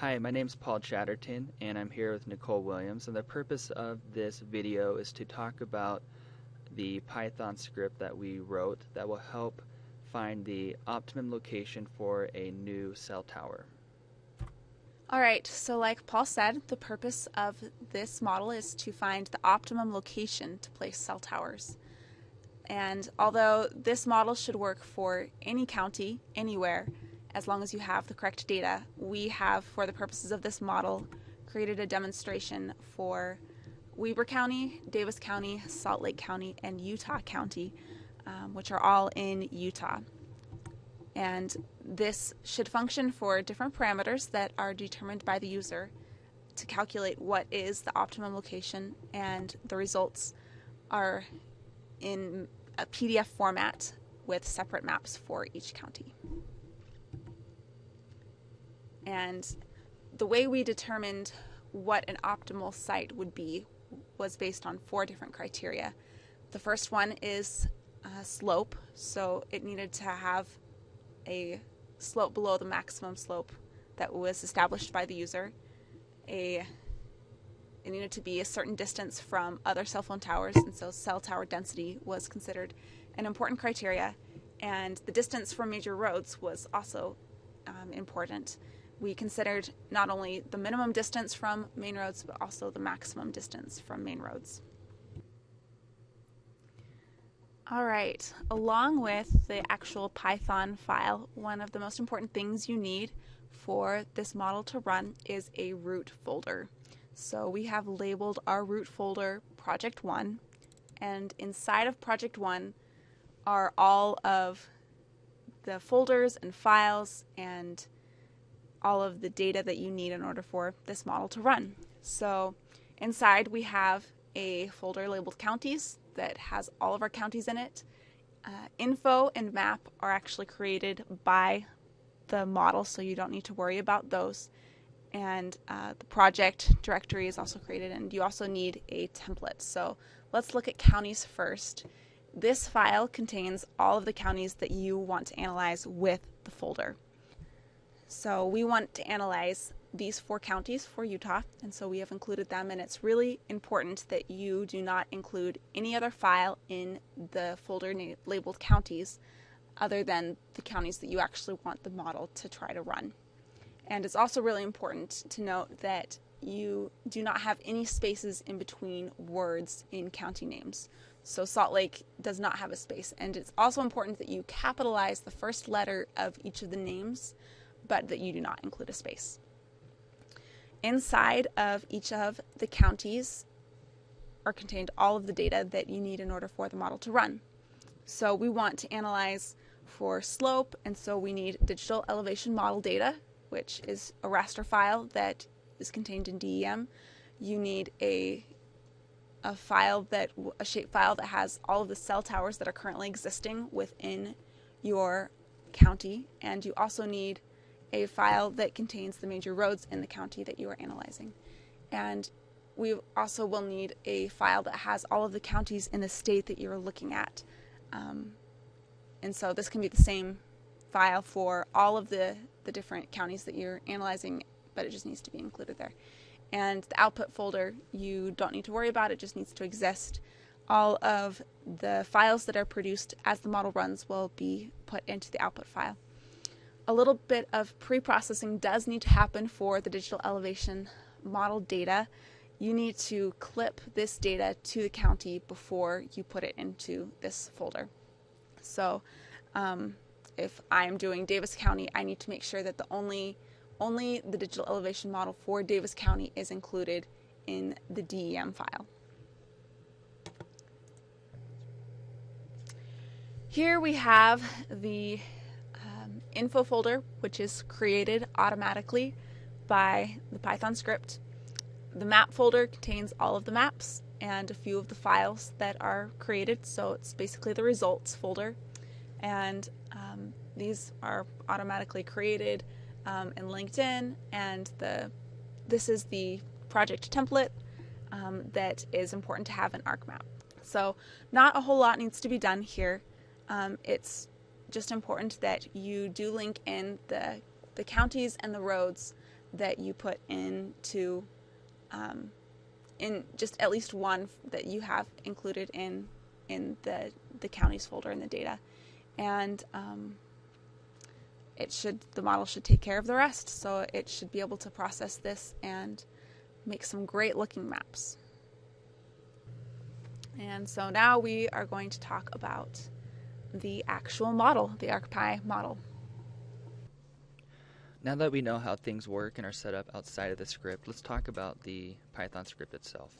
Hi, my name is Paul Chatterton, and I'm here with Nicole Williams, and the purpose of this video is to talk about the Python script that we wrote that will help find the optimum location for a new cell tower. Alright, so like Paul said, the purpose of this model is to find the optimum location to place cell towers. And although this model should work for any county, anywhere, as long as you have the correct data, we have, for the purposes of this model, created a demonstration for Weber County, Davis County, Salt Lake County, and Utah County, which are all in Utah. And this should function for different parameters that are determined by the user to calculate what is the optimum location, and the results are in a PDF format with separate maps for each county. And the way we determined what an optimal site would be was based on 4 different criteria. The first one is slope, so it needed to have a slope below the maximum slope that was established by the user. It needed to be a certain distance from other cell phone towers, and so cell tower density was considered an important criteria, and the distance from major roads was also important. We considered not only the minimum distance from main roads, but also the maximum distance from main roads. Alright, along with the actual Python file, one of the most important things you need for this model to run is a root folder. So we have labeled our root folder Project 1, and inside of Project 1 are all of the folders and files and all of the data that you need in order for this model to run. So inside we have a folder labeled counties that has all of our counties in it. Info and map are actually created by the model, so you don't need to worry about those. And the project directory is also created, and you also need a template. So let's look at counties first. This file contains all of the counties that you want to analyze with the folder. So we want to analyze these 4 counties for Utah, and so we have included them, and it's really important that you do not include any other file in the folder labeled counties other than the counties that you actually want the model to try to run. And it's also really important to note that you do not have any spaces in between words in county names. So Salt Lake does not have a space, and it's also important that you capitalize the first letter of each of the names, but that you do not include a space. Inside of each of the counties are contained all of the data that you need in order for the model to run. So we want to analyze for slope, and so we need digital elevation model data, which is a raster file that is contained in DEM. You need a shape file that has all of the cell towers that are currently existing within your county, and you also need a file that contains the major roads in the county that you are analyzing. And we also will need a file that has all of the counties in the state that you're looking at. And so this can be the same file for all of the different counties that you're analyzing, but it just needs to be included there. And the output folder, you don't need to worry about, it just needs to exist. All of the files that are produced as the model runs will be put into the output file. A little bit of pre-processing does need to happen for the digital elevation model data. You need to clip this data to the county before you put it into this folder. So if I'm doing Davis County, I need to make sure that only the digital elevation model for Davis County is included in the DEM file. Here we have the info folder, which is created automatically by the Python script. The map folder contains all of the maps and a few of the files that are created, so it's basically the results folder. And these are automatically created and linked in, and this is the project template that is important to have in ArcMap. So not a whole lot needs to be done here. It's just important that you do link in the counties and the roads that you put into in just at least one that you have included in the counties folder in the data, and the model should take care of the rest. So it should be able to process this and make some great looking maps. And so now we are going to talk about the actual model, the ArcPy model. Now that we know how things work and are set up outside of the script, let's talk about the Python script itself.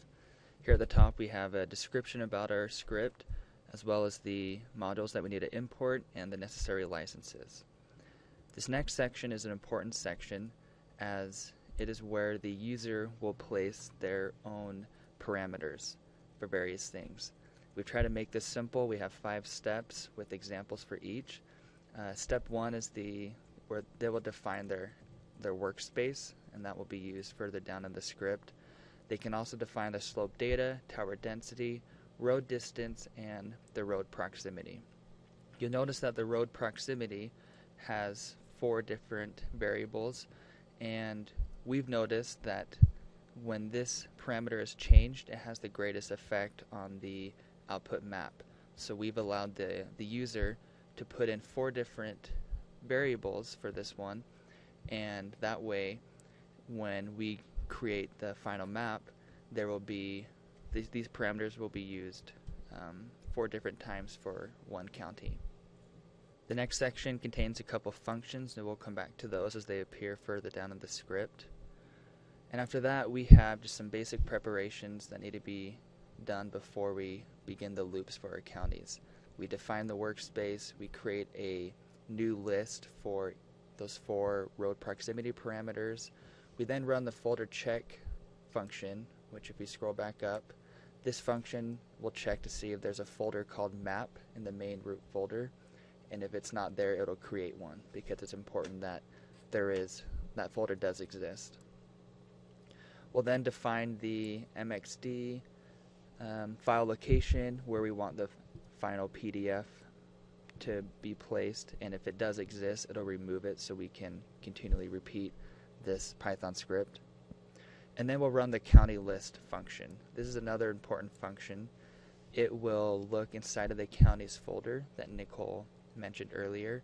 Here at the top we have a description about our script, as well as the modules that we need to import and the necessary licenses. This next section is an important section, as it is where the user will place their own parameters for various things. We've tried to make this simple. We have 5 steps with examples for each. Step 1 is where they will define their workspace, and that will be used further down in the script. They can also define the slope data, tower density, road distance, and the road proximity. You'll notice that the road proximity has 4 different variables, and we've noticed that when this parameter is changed, it has the greatest effect on the output map. So we've allowed the user to put in 4 different variables for this one, and that way when we create the final map, there will be these parameters will be used 4 different times for one county. The next section contains a couple functions, and we'll come back to those as they appear further down in the script. And after that, we have just some basic preparations that need to be done before we begin the loops for our counties. We define the workspace, we create a new list for those 4 road proximity parameters. We then run the folder check function, which if we scroll back up, this function will check to see if there's a folder called map in the main root folder, and if it's not there, it'll create one, because it's important that that folder does exist. We'll then define the MXD file location where we want the final PDF to be placed, and if it does exist, it'll remove it so we can continually repeat this Python script. And then we'll run the county list function. This is another important function. It will look inside of the counties folder that Nicole mentioned earlier,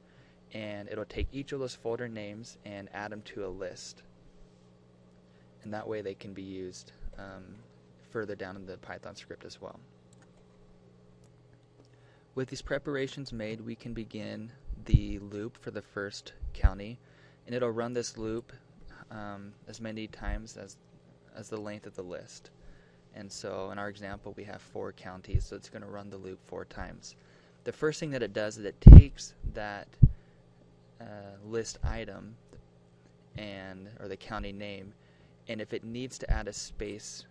and it'll take each of those folder names and add them to a list. And that way they can be used further down in the Python script as well. With these preparations made, we can begin the loop for the first county, and it'll run this loop as many times as the length of the list. And so in our example, we have 4 counties, so it's going to run the loop 4 times. The first thing that it does is it takes that list item or the county name, and if it needs to add a space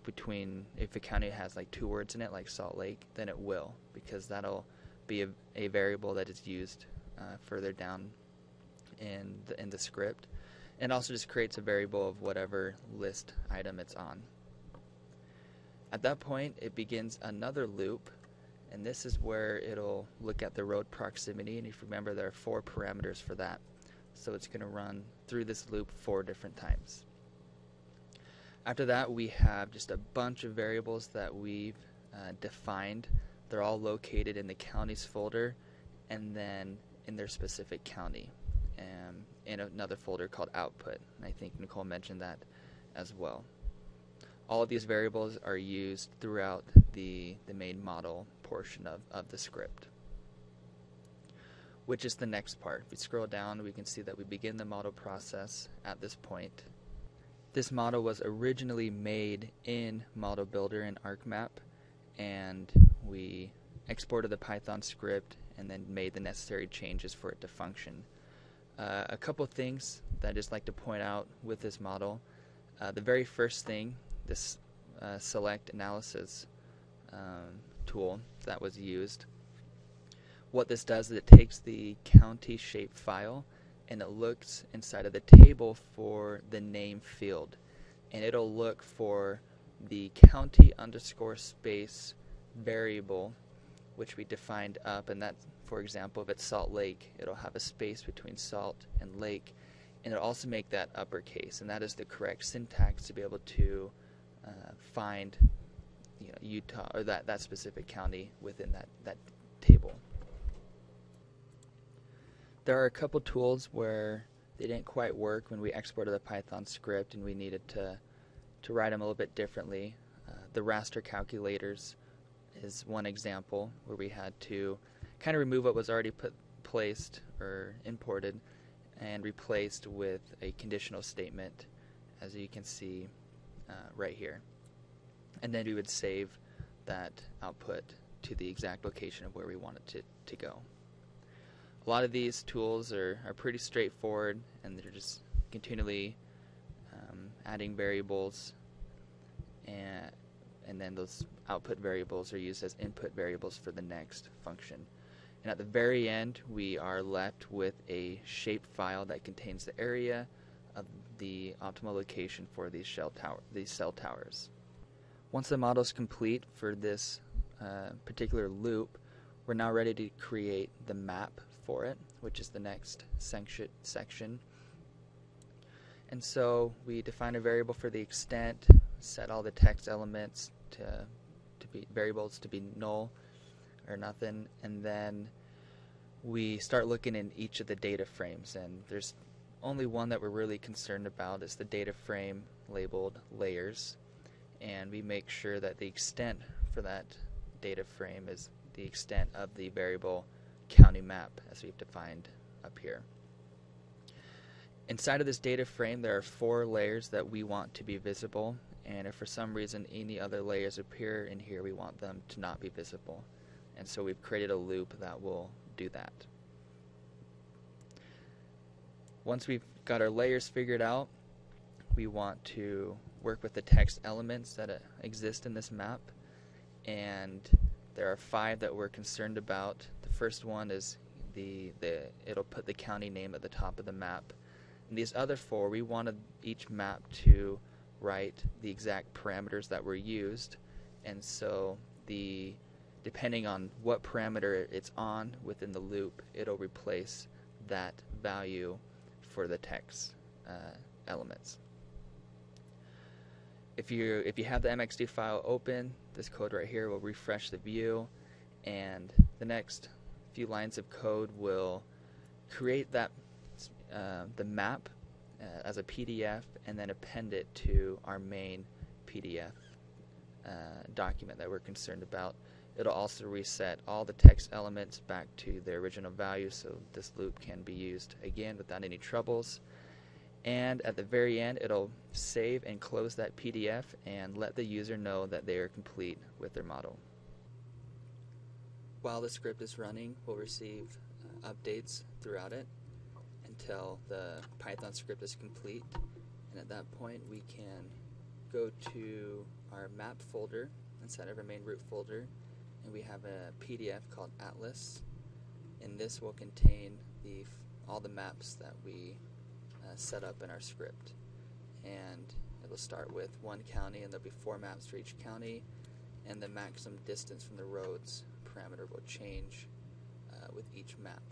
between, if a county has like 2 words in it, like Salt Lake, then it will, because that'll be a variable that is used further down in the script, and also just creates a variable of whatever list item it's on. At that point, it begins another loop, and this is where it'll look at the road proximity, and if you remember, there are 4 parameters for that, so it's going to run through this loop 4 different times. After that, we have just a bunch of variables that we've defined. They're all located in the counties folder and then in their specific county, in another folder called output. And I think Nicole mentioned that as well. All of these variables are used throughout the main model portion of the script, which is the next part. If we scroll down, we can see that we begin the model process at this point. This model was originally made in Model Builder in ArcMap, and we exported the Python script and then made the necessary changes for it to function. A couple things that I just like to point out with this model. The very first thing, this select analysis tool that was used, what this does is it takes the county shape file and it looks inside of the table for the name field, and it'll look for the county underscore space variable, which we defined up, and that, for example, if it's Salt Lake, it'll have a space between Salt and Lake, and it'll also make that uppercase, and that is the correct syntax to be able to find Utah or that specific county within that table. There are a couple tools where they didn't quite work when we exported the Python script and we needed to write them a little bit differently. The raster calculators is one example where we had to kind of remove what was already placed or imported and replaced with a conditional statement, as you can see right here. And then we would save that output to the exact location of where we want it to go. A lot of these tools are pretty straightforward, and they're just continually adding variables, and then those output variables are used as input variables for the next function. And at the very end, we are left with a shape file that contains the area of the optimal location for these cell towers. Once the model is complete for this particular loop, we're now ready to create the map for it, which is the next section. And so we define a variable for the extent, set all the text elements to be variables to be null or nothing, and then we start looking in each of the data frames, and there's only one that we're really concerned about. It's the data frame labeled layers, and we make sure that the extent for that data frame is the extent of the variable county map as we've defined up here. Inside of this data frame there are 4 layers that we want to be visible, and if for some reason any other layers appear in here, we want them to not be visible. And so we've created a loop that will do that. Once we've got our layers figured out, we want to work with the text elements that exist in this map, and there are 5 that we're concerned about. The first one is it'll put the county name at the top of the map. And these other 4, we wanted each map to write the exact parameters that were used, and so depending on what parameter it's on within the loop, it'll replace that value for the text elements. If you have the MXD file open, this code right here will refresh the view, and the next few lines of code will create that the map as a PDF and then append it to our main PDF document that we're concerned about. It'll also reset all the text elements back to their original value, so this loop can be used again without any troubles. And at the very end, it'll save and close that PDF and let the user know that they are complete with their model. While the script is running, we'll receive updates throughout it until the Python script is complete. And at that point, we can go to our map folder inside of our main root folder, and we have a PDF called Atlas, and this will contain all the maps that we set up in our script. And it will start with one county, and there'll be 4 maps for each county, and the maximum distance from the roads parameter will change with each map.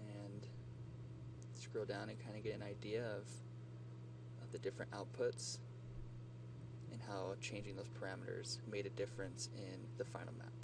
And scroll down and kind of get an idea of the different outputs and how changing those parameters made a difference in the final map.